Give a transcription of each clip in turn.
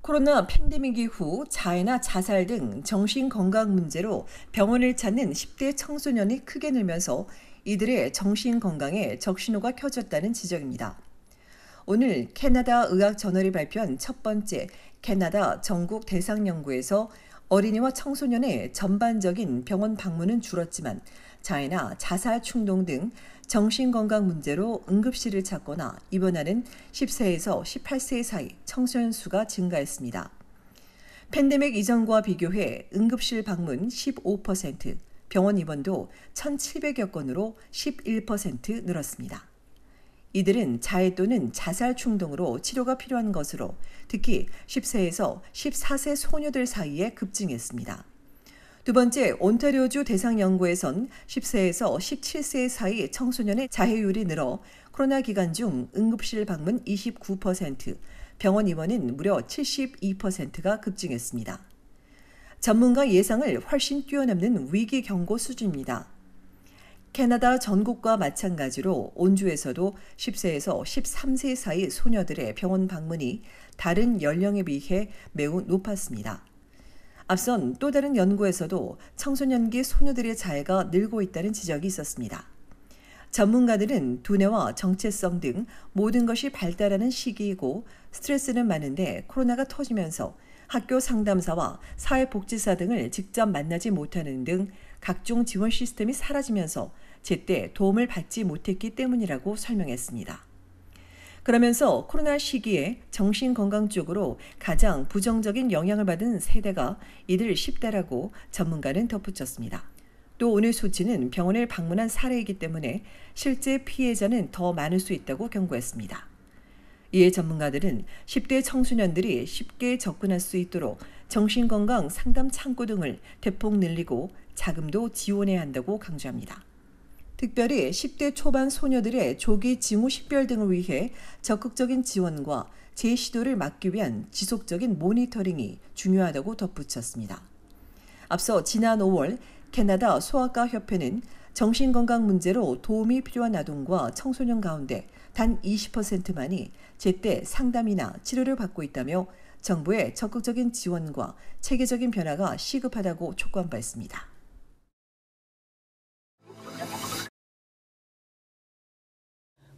코로나 팬데믹 이후 자해나 자살 등 정신건강 문제로 병원을 찾는 10대 청소년이 크게 늘면서 이들의 정신건강에 적신호가 켜졌다는 지적입니다. 오늘 캐나다 의학저널이 발표한 첫 번째 캐나다 전국 대상 연구에서 어린이와 청소년의 전반적인 병원 방문은 줄었지만 자해나 자살 충동 등 정신건강 문제로 응급실을 찾거나 입원하는 10세에서 18세 사이 청소년 수가 증가했습니다. 팬데믹 이전과 비교해 응급실 방문 15%, 병원 입원도 1,700여 건으로 11% 늘었습니다. 이들은 자해 또는 자살 충동으로 치료가 필요한 것으로 특히 10세에서 14세 소녀들 사이에 급증했습니다. 두 번째, 온타리오주 대상 연구에선 10세에서 17세 사이 청소년의 자해율이 늘어 코로나 기간 중 응급실 방문 29%, 병원 입원은 무려 72%가 급증했습니다. 전문가 예상을 훨씬 뛰어넘는 위기 경고 수준입니다. 캐나다 전국과 마찬가지로 온주에서도 10세에서 13세 사이 소녀들의 병원 방문이 다른 연령에 비해 매우 높았습니다. 앞선 또 다른 연구에서도 청소년기 소녀들의 자해가 늘고 있다는 지적이 있었습니다. 전문가들은 두뇌와 정체성 등 모든 것이 발달하는 시기이고 스트레스는 많은데 코로나가 터지면서 학교 상담사와 사회복지사 등을 직접 만나지 못하는 등 각종 지원 시스템이 사라지면서 제때 도움을 받지 못했기 때문이라고 설명했습니다. 그러면서 코로나 시기에 정신건강 쪽으로 가장 부정적인 영향을 받은 세대가 이들 10대라고 전문가는 덧붙였습니다. 또 오늘 수치는 병원을 방문한 사례이기 때문에 실제 피해자는 더 많을 수 있다고 경고했습니다. 이에 전문가들은 10대 청소년들이 쉽게 접근할 수 있도록 정신건강 상담 창구 등을 대폭 늘리고 자금도 지원해야 한다고 강조합니다. 특별히 10대 초반 소녀들의 조기 징후 식별 등을 위해 적극적인 지원과 재시도를 막기 위한 지속적인 모니터링이 중요하다고 덧붙였습니다. 앞서 지난 5월 캐나다 소아과 협회는 정신건강 문제로 도움이 필요한 아동과 청소년 가운데 단 20%만이 제때 상담이나 치료를 받고 있다며 정부의 적극적인 지원과 체계적인 변화가 시급하다고 촉구한 바 있습니다.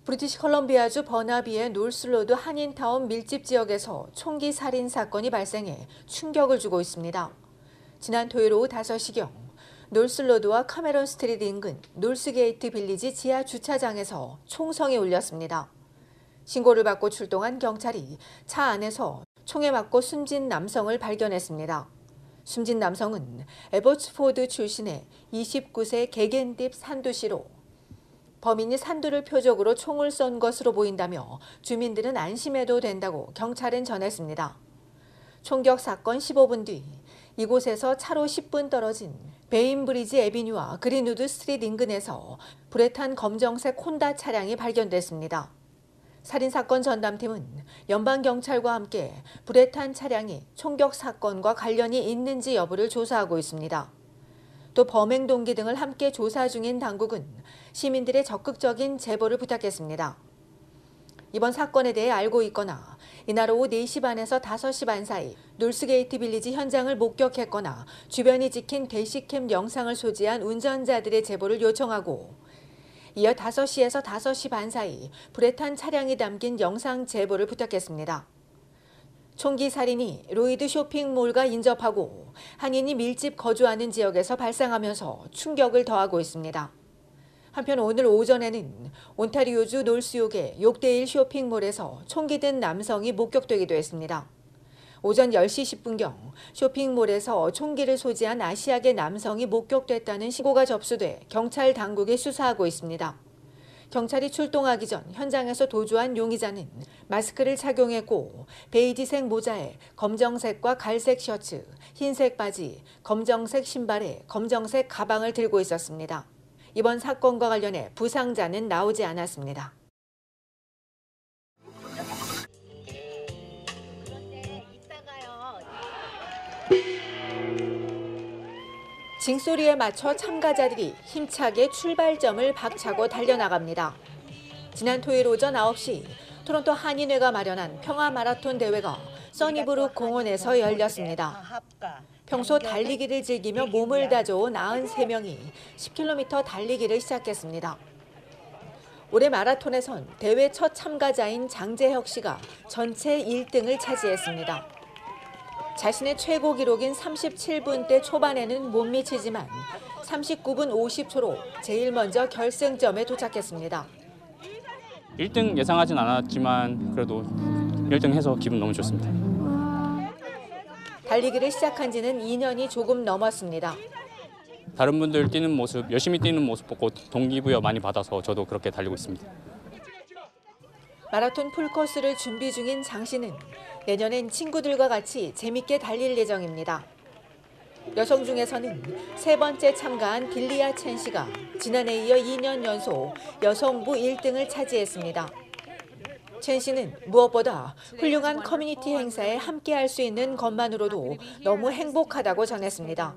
브리티시 컬럼비아주 버나비의 놀스로드 한인타운 밀집 지역에서 총기 살인 사건이 발생해 충격을 주고 있습니다. 지난 토요일 오후 5시경 놀스로드와 카메론 스트리트 인근 놀스게이트 빌리지 지하 주차장에서 총성이 울렸습니다. 신고를 받고 출동한 경찰이 차 안에서 총에 맞고 숨진 남성을 발견했습니다. 숨진 남성은 에버츠포드 출신의 29세 개겐딥 산두 씨로 범인이 산두를 표적으로 총을 쏜 것으로 보인다며 주민들은 안심해도 된다고 경찰은 전했습니다. 총격 사건 15분 뒤 이곳에서 차로 10분 떨어진 베인브리지 애비뉴와 그린우드 스트리트 인근에서 불에 탄 검정색 혼다 차량이 발견됐습니다. 살인사건 전담팀은 연방경찰과 함께 불에 탄 차량이 총격 사건과 관련이 있는지 여부를 조사하고 있습니다. 또 범행 동기 등을 함께 조사 중인 당국은 시민들의 적극적인 제보를 부탁했습니다. 이번 사건에 대해 알고 있거나 이날 오후 4시 반에서 5시 반 사이 놀스게이트 빌리지 현장을 목격했거나 주변이 찍힌 대시캠 영상을 소지한 운전자들의 제보를 요청하고 이어 5시에서 5시 반 사이 불에 탄 차량이 담긴 영상 제보를 부탁했습니다. 총기 살인이 로이드 쇼핑몰과 인접하고 한인이 밀집 거주하는 지역에서 발생하면서 충격을 더하고 있습니다. 한편 오늘 오전에는 온타리오주 놀스욕의 욕데일 쇼핑몰에서 총기 든 남성이 목격되기도 했습니다. 오전 10시 10분경 쇼핑몰에서 총기를 소지한 아시아계 남성이 목격됐다는 신고가 접수돼 경찰 당국이 수사하고 있습니다. 경찰이 출동하기 전 현장에서 도주한 용의자는 마스크를 착용했고 베이지색 모자에 검정색과 갈색 셔츠, 흰색 바지, 검정색 신발에 검정색 가방을 들고 있었습니다. 이번 사건과 관련해 부상자는 나오지 않았습니다. 징소리에 맞춰 참가자들이 힘차게 출발점을 박차고 달려나갑니다. 지난 토요일 오전 9시 토론토 한인회가 마련한 평화 마라톤 대회가 써니브룩 공원에서 열렸습니다. 평소 달리기를 즐기며 몸을 다져온 93명이 10km 달리기를 시작했습니다. 올해 마라톤에선 대회 첫 참가자인 장재혁 씨가 전체 1등을 차지했습니다. 자신의 최고 기록인 37분대 초반에는 못 미치지만 39분 50초로 제일 먼저 결승점에 도착했습니다. 1등 예상하진 않았지만 그래도 1등 해서 기분 너무 좋습니다. 달리기를 시작한 지는 2년이 조금 넘었습니다. 다른 분들 뛰는 모습, 열심히 뛰는 모습 보고 동기부여 많이 받아서 저도 그렇게 달리고 있습니다. 마라톤 풀코스를 준비 중인 장 씨는 내년엔 친구들과 같이 재밌게 달릴 예정입니다. 여성 중에서는 세 번째 참가한 빌리아 첸 씨가 지난해에 이어 2년 연속 여성부 1등을 차지했습니다. 첸 씨는 무엇보다 훌륭한 커뮤니티 행사에 함께할 수 있는 것만으로도 너무 행복하다고 전했습니다.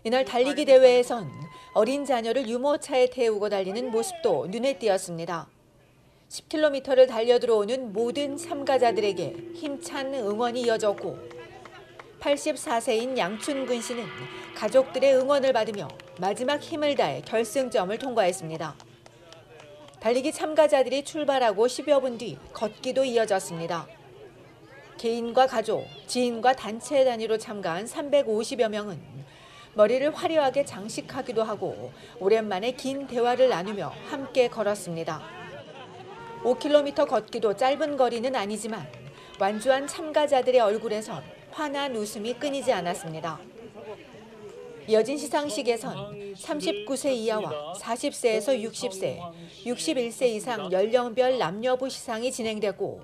이날 달리기 대회에선 어린 자녀를 유모차에 태우고 달리는 모습도 눈에 띄었습니다. 10km를 달려 들어오는 모든 참가자들에게 힘찬 응원이 이어졌고 84세인 양춘근 씨는 가족들의 응원을 받으며 마지막 힘을 다해 결승점을 통과했습니다. 달리기 참가자들이 출발하고 10여 분 뒤 걷기도 이어졌습니다. 개인과 가족, 지인과 단체 단위로 참가한 350여 명은 머리를 화려하게 장식하기도 하고 오랜만에 긴 대화를 나누며 함께 걸었습니다. 5km 걷기도 짧은 거리는 아니지만 완주한 참가자들의 얼굴에선 환한 웃음이 끊이지 않았습니다. 이어진 시상식에선 39세 이하와 40세에서 60세, 61세 이상 연령별 남녀부 시상이 진행됐고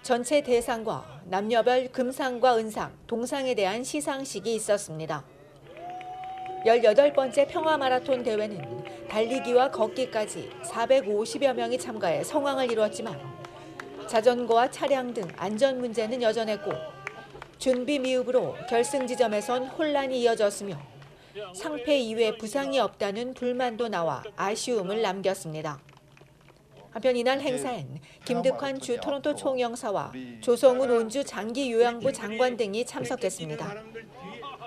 전체 대상과 남녀별 금상과 은상, 동상에 대한 시상식이 있었습니다. 18번째 평화마라톤 대회는 달리기와 걷기까지 450여 명이 참가해 성황을 이루었지만 자전거와 차량 등 안전 문제는 여전했고 준비 미흡으로 결승 지점에선 혼란이 이어졌으며 상패 이외 부상이 없다는 불만도 나와 아쉬움을 남겼습니다. 한편 이날 행사엔 김득환 주 토론토 총영사와 조성훈 온주 장기요양부 장관 등이 참석했습니다.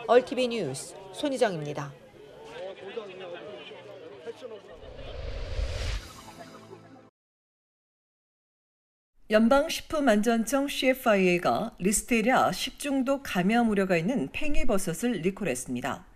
얼티비 뉴스 손희정입니다. 연방식품안전청 CFIA가 리스테리아 식중독 감염 우려가 있는 팽이버섯을 리콜했습니다.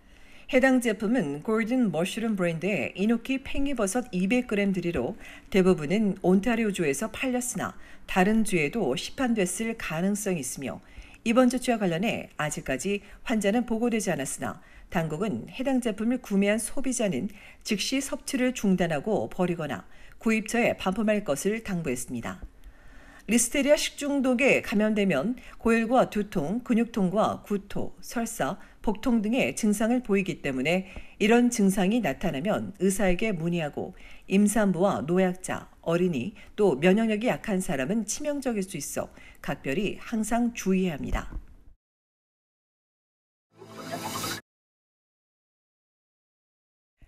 해당 제품은 골든 머쉬룸 브랜드의 이노키 팽이버섯 200g 들이로 대부분은 온타리오주에서 팔렸으나 다른 주에도 시판됐을 가능성이 있으며 이번 조치와 관련해 아직까지 환자는 보고되지 않았으나 당국은 해당 제품을 구매한 소비자는 즉시 섭취를 중단하고 버리거나 구입처에 반품할 것을 당부했습니다. 리스테리아 식중독에 감염되면 고열과 두통, 근육통과 구토, 설사, 복통 등의 증상을 보이기 때문에 이런 증상이 나타나면 의사에게 문의하고 임산부와 노약자, 어린이, 또 면역력이 약한 사람은 치명적일 수 있어 각별히 항상 주의해야 합니다.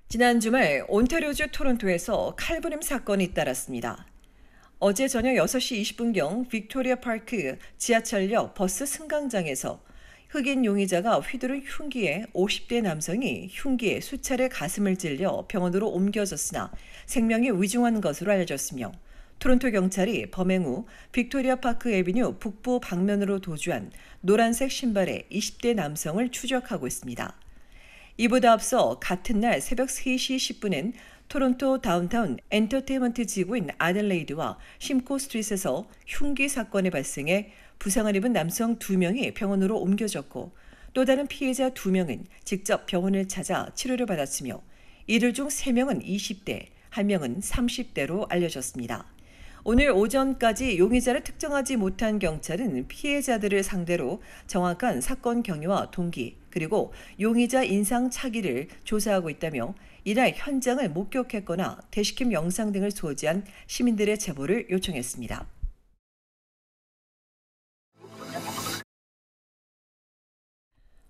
지난 주말 온타리오주 토론토에서 칼부림 사건이 잇따랐습니다. 어제 저녁 6시 20분경 빅토리아 파크 지하철역 버스 승강장에서 흑인 용의자가 휘두른 흉기에 50대 남성이 흉기에 수차례 가슴을 찔려 병원으로 옮겨졌으나 생명이 위중한 것으로 알려졌으며 토론토 경찰이 범행 후 빅토리아 파크 애비뉴 북부 방면으로 도주한 노란색 신발의 20대 남성을 추적하고 있습니다. 이보다 앞서 같은 날 새벽 3시 10분엔 토론토 다운타운 엔터테인먼트 지구인 아델레이드와 심코 스트릿에서 흉기 사건이 발생해 부상을 입은 남성 2명이 병원으로 옮겨졌고 또 다른 피해자 2명은 직접 병원을 찾아 치료를 받았으며 이들 중 3명은 20대, 1명은 30대로 알려졌습니다. 오늘 오전까지 용의자를 특정하지 못한 경찰은 피해자들을 상대로 정확한 사건 경위와 동기, 그리고 용의자 인상 차기를 조사하고 있다며 이날 현장을 목격했거나 대시캠 영상 등을 소지한 시민들의 제보를 요청했습니다.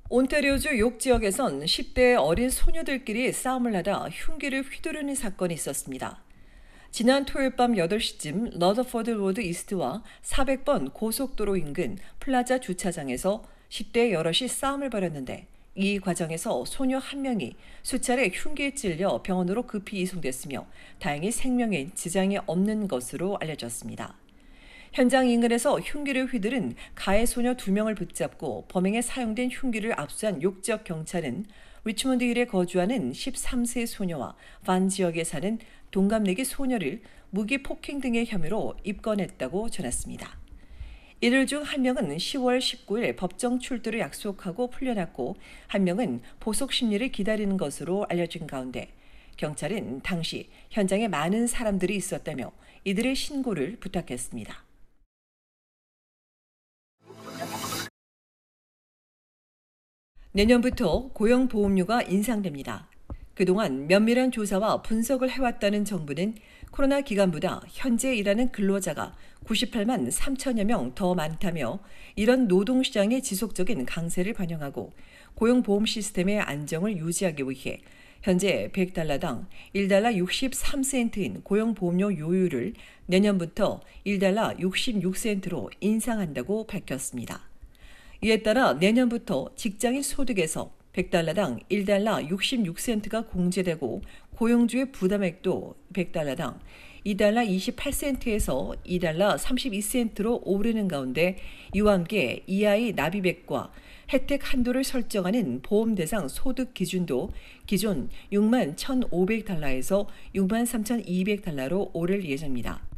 온타리오주 욕 지역에선 10대 어린 소녀들끼리 싸움을 하다 흉기를 휘두르는 사건이 있었습니다. 지난 토요일 밤 8시쯤 러더포드 로드 이스트와 400번 고속도로 인근 플라자 주차장에서 10대 여럿이 싸움을 벌였는데 이 과정에서 소녀 한 명이 수차례 흉기에 찔려 병원으로 급히 이송됐으며 다행히 생명에 지장이 없는 것으로 알려졌습니다. 현장 인근에서 흉기를 휘두른 가해 소녀 2명을 붙잡고 범행에 사용된 흉기를 압수한 욕적 경찰은 리치몬드 힐에 거주하는 13세 소녀와 반 지역에 사는 동갑내기 소녀를 무기 폭행 등의 혐의로 입건했다고 전했습니다. 이들 중 한 명은 10월 19일 법정 출두를 약속하고 풀려났고 한 명은 보석 심리를 기다리는 것으로 알려진 가운데 경찰은 당시 현장에 많은 사람들이 있었다며 이들의 신고를 부탁했습니다. 내년부터 고용보험료가 인상됩니다. 그동안 면밀한 조사와 분석을 해왔다는 정부는 코로나 기간보다 현재 일하는 근로자가 98만 3천여 명 더 많다며 이런 노동시장의 지속적인 강세를 반영하고 고용보험 시스템의 안정을 유지하기 위해 현재 $100당 1달러 63센트인 고용보험료 요율을 내년부터 1달러 66센트로 인상한다고 밝혔습니다. 이에 따라 내년부터 직장인 소득에서 $100당 1달러 66센트가 공제되고 고용주의 부담액도 $100당 2달러 28센트에서 2달러 32센트로 오르는 가운데 이와 함께 EI 납입액과 혜택 한도를 설정하는 보험 대상 소득 기준도 기존 $61,500에서 $63,200로 오를 예정입니다.